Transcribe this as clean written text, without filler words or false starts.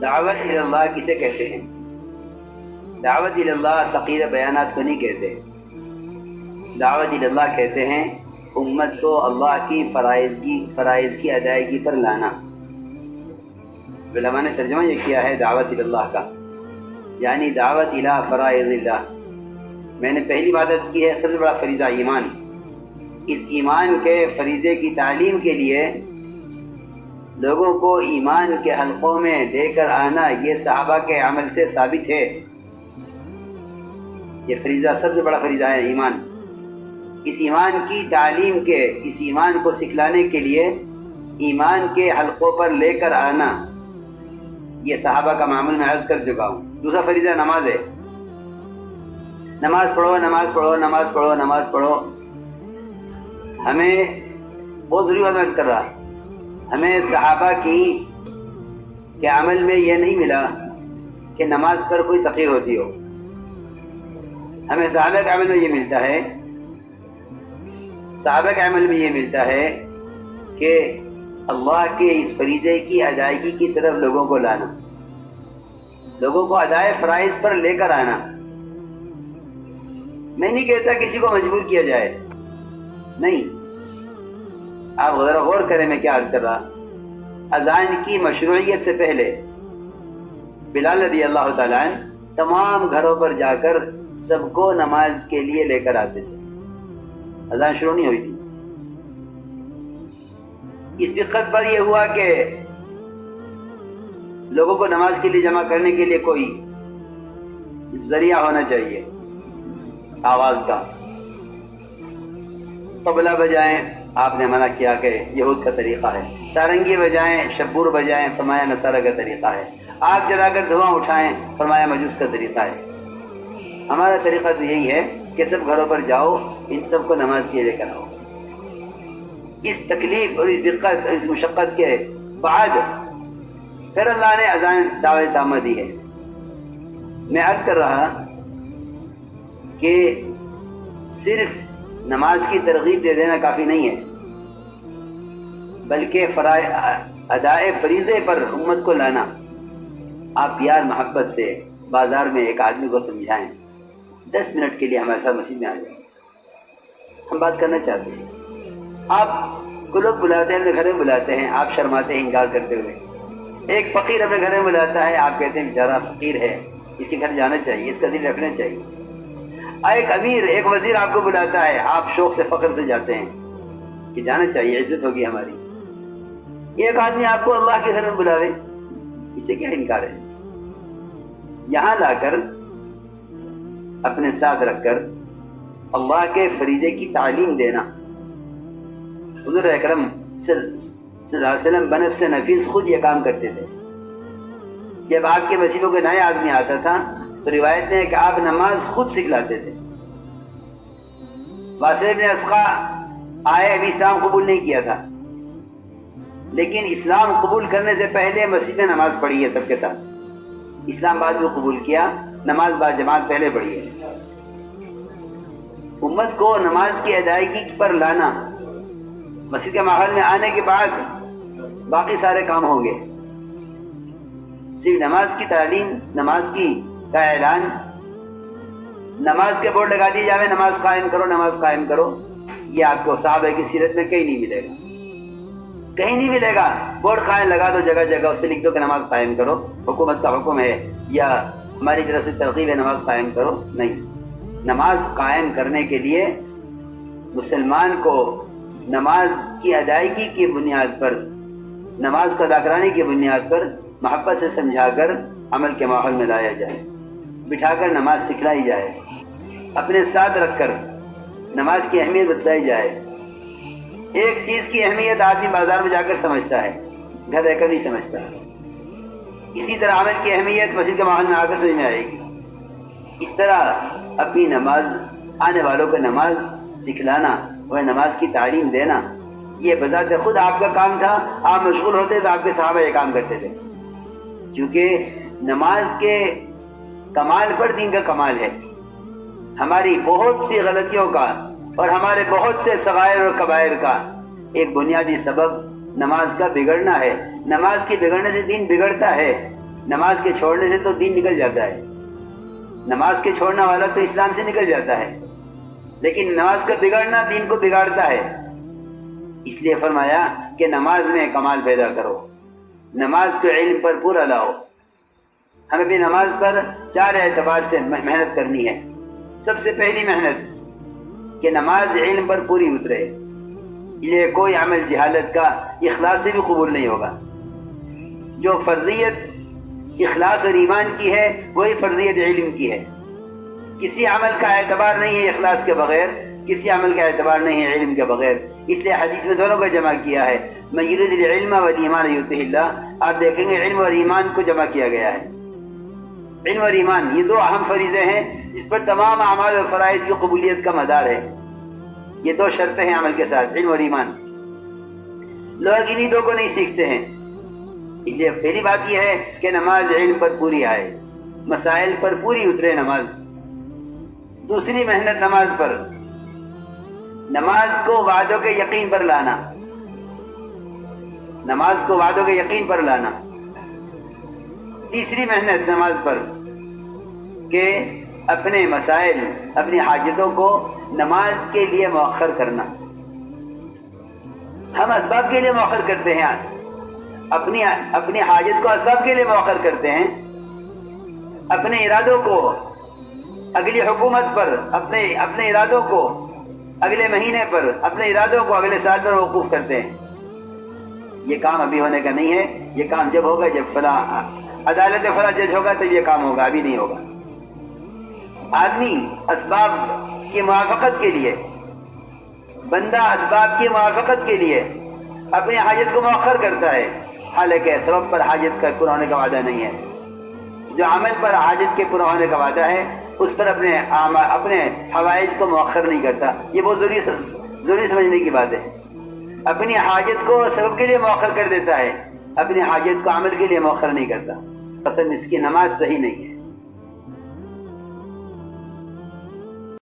دعوت اللہ کسے کہتے ہیں؟ دعوت اللہ تقریر بیانات کو نہیں کہتے. دعوت اللہ کہتے ہیں امت کو اللہ کی فرائض کی ادائیگی پر لانا. علماء نے ترجمہ یہ کیا ہے دعوت اللہ کا، یعنی دعوت الی فرائض اللہ. میں نے پہلی بات عرض کی ہے سب سے بڑا فریضہ ایمان. اس ایمان کے فریضے کی تعلیم کے لیے لوگوں کو ایمان کے حلقوں میں لے کر آنا یہ صحابہ کے عمل سے ثابت ہے. یہ فریضہ سب سے بڑا فریضہ ہے ایمان. اس ایمان کی تعلیم کے، اس ایمان کو سکھلانے کے لیے ایمان کے حلقوں پر لے کر آنا یہ صحابہ کا معمول میں عرض کر چکا ہوں. دوسرا فریضہ نماز ہے. نماز پڑھو نماز پڑھو نماز پڑھو نماز پڑھو. ہمیں بہت ضروری بات میں عرض کر رہا، ہمیں صحابہ کے عمل میں یہ نہیں ملا کہ نماز پر کوئی تقریر ہوتی ہو. ہمیں صحابہ کے عمل میں یہ ملتا ہے، صحابہ کے عمل میں یہ ملتا ہے کہ اللہ کے اس فریضے کی ادائیگی کی طرف لوگوں کو لانا، لوگوں کو ادائے فرائض پر لے کر آنا. میں نہیں کہتا کسی کو مجبور کیا جائے، نہیں. آپ ذرا غور کریں میں کیا عرض کر رہا. اذان کی مشروعیت سے پہلے بلال رضی اللہ تعالیٰ عنہ تمام گھروں پر جا کر سب کو نماز کے لیے لے کر آتے تھے. اذان شروع نہیں ہوئی تھی. اس دقت پر یہ ہوا کہ لوگوں کو نماز کے لیے جمع کرنے کے لیے کوئی ذریعہ ہونا چاہیے آواز کا. طبلہ بجائیں، آپ نے منع کیا کہ یہود کا طریقہ ہے. سارنگی بجائیں، شبور بجائیں، فرمایا نصارہ کا طریقہ ہے. آگ جلا کر دھواں اٹھائیں، فرمایا مجوس کا طریقہ ہے. ہمارا طریقہ تو یہی ہے کہ سب گھروں پر جاؤ، ان سب کو نماز کے لے کر آؤ. اس تکلیف اور اس دقت، اس مشقت کے بعد پھر اللہ نے اذان دعوت تامہ دی ہے. میں عرض کر رہا کہ صرف نماز کی ترغیب دے دینا کافی نہیں ہے، بلکہ ادائے فریضے پر امت کو لانا. آپ پیار محبت سے بازار میں ایک آدمی کو سمجھائیں 10 منٹ کے لیے ہمارے ساتھ مسجد میں آ جائیں، ہم بات کرنا چاہتے ہیں. آپ کو لوگ بلاتے ہیں، اپنے گھر میں بلاتے ہیں، آپ شرماتے ہیں انکار کرتے ہوئے. ایک فقیر اپنے گھر میں بلاتا ہے، آپ کہتے ہیں بیچارہ فقیر ہے، اس کے گھر جانا چاہیے، اس کا دل رکھنا چاہیے. ایک امیر، ایک وزیر آپ کو بلاتا ہے، آپ شوق سے فخر سے جاتے ہیں کہ جانا چاہیے، عزت ہوگی ہماری. ایک آدمی آپ کو اللہ کے گھر میں بلاوے، اسے کیا انکار ہے؟ یہاں لا کر اپنے ساتھ رکھ کر اللہ کے فریضے کی تعلیم دینا. حضور اکرم صلی اللہ علیہ وسلم بنفس نفیس خود یہ کام کرتے تھے. جب آپ کے مسجدوں کے نئے آدمی آتا تھا تو روایت ہے کہ آپ نماز خود سکھلاتے تھے. واصل بن اسقا آئے، ابھی اسلام قبول نہیں کیا تھا، لیکن اسلام قبول کرنے سے پہلے مسجد میں نماز پڑھی ہے سب کے ساتھ. اسلام بعد میں قبول کیا، نماز بعد جماعت پہلے پڑھی ہے. امت کو نماز کی ادائیگی پر لانا، مسجد کے ماحول میں آنے کے بعد باقی سارے کام ہوں گے. صرف نماز کی تعلیم، نماز کا اعلان، نماز کے بورڈ لگا دیے جاوے نماز قائم کرو نماز قائم کرو، یہ آپ کو صحابہ کی سیرت میں کہیں نہیں ملے گا، کہیں نہیں ملے گا. بورڈ قائم لگا دو جگہ جگہ، اس پہ لکھ دو کہ نماز قائم کرو، حکومت کا حکم ہے یا ہماری طرف سے ترغیب ہے نماز قائم کرو. نہیں، نماز قائم کرنے کے لیے مسلمان کو نماز کی ادائیگی کی بنیاد پر، نماز کو ادا کرانے کی بنیاد پر محبت سے سمجھا کر عمل کے ماحول میں لایا جائے، بٹھا کر نماز سکھلائی جائے، اپنے ساتھ رکھ کر نماز کی اہمیت بتلائی جائے. ایک چیز کی اہمیت آدمی بازار میں جا کر سمجھتا ہے، گھر رہ کر نہیں سمجھتا. اسی طرح عمل کی اہمیت مسجد کے ماحول میں آ کر سمجھ میں آئے گی. اس طرح اپنی نماز، آنے والوں کو نماز سکھلانا اور نماز کی تعلیم دینا، یہ بذات خود آپ کا کام تھا. آپ مشغول ہوتے تو آپ کے صحابہ یہ کام کرتے تھے، کیونکہ نماز کے کمال پر دین کا کمال ہے. ہماری بہت سی غلطیوں کا اور ہمارے بہت سے صغائر اور کبائر کا ایک بنیادی سبب نماز کا بگڑنا ہے. نماز کے بگڑنے سے دین بگڑتا ہے، نماز کے چھوڑنے سے تو دین نکل جاتا ہے. نماز کے چھوڑنے والا تو اسلام سے نکل جاتا ہے، لیکن نماز کا بگڑنا دین کو بگاڑتا ہے. اس لیے فرمایا کہ نماز میں کمال پیدا کرو، نماز کو علم پر پورا لاؤ. ہمیں بھی نماز پر 4 اعتبار سے محنت کرنی ہے. سب سے پہلی محنت کہ نماز علم پر پوری اترے. یہ کوئی عمل جہالت کا اخلاص سے بھی قبول نہیں ہوگا. جو فرضیت اخلاص اور ایمان کی ہے وہی فرضیت علم کی ہے. کسی عمل کا اعتبار نہیں ہے اخلاص کے بغیر، کسی عمل کا اعتبار نہیں ہے علم کے بغیر. اس لیے حدیث میں دونوں کو جمع کیا ہے. من یرید العلم والایمان یؤتہ اللہ. آپ دیکھیں گے علم اور ایمان کو جمع کیا گیا ہے. علم اور ایمان یہ 2 اہم فریضے ہیں جس پر تمام اعمال اور فرائض کی قبولیت کا مدار ہے. یہ 2 شرطیں ہیں عمل کے ساتھ، علم اور ایمان. لوگ انہی 2 کو نہیں سیکھتے ہیں. اس لیے پہلی بات یہ ہے کہ نماز علم پر پوری آئے، مسائل پر پوری اترے نماز. دوسری محنت نماز پر، نماز کو وعدوں کے یقین پر لانا. نماز کو وعدوں کے یقین پر لانا. تیسری محنت نماز پر کہ اپنے مسائل، اپنی حاجتوں کو نماز کے لیے مؤخر کرنا. ہم اسباب کے لیے مؤخر کرتے ہیں، اپنی حاجت کو اسباب کے لیے مؤخر کرتے ہیں. اپنے ارادوں کو اگلی حکومت پر، اپنے ارادوں کو اگلے مہینے پر، اپنے ارادوں کو اگلے سال پر موقوف کرتے ہیں. یہ کام ابھی ہونے کا نہیں ہے. یہ کام جب ہوگا، جب فلاں عدالت فلاں جج ہوگا تو یہ کام ہوگا، ابھی نہیں ہوگا. آدمی اسباب کی موافقت کے لیے، بندہ اسباب کی موافقت کے لیے اپنی حاجت کو مؤخر کرتا ہے، حالانکہ سبب پر حاجت کا پورا ہونے کا وعدہ نہیں ہے. جو عمل پر حاجت کے پورا ہونے کا وعدہ ہے اس پر اپنے حوائج کو مؤخر نہیں کرتا. یہ بہت ضروری سمجھنے کی بات ہے. اپنی حاجت کو سبب کے لیے مؤخر کر دیتا ہے، اپنی حاجت کو عمل کے لیے مؤخر نہیں کرتا. پسند اس کی نماز صحیح نہیں ہے.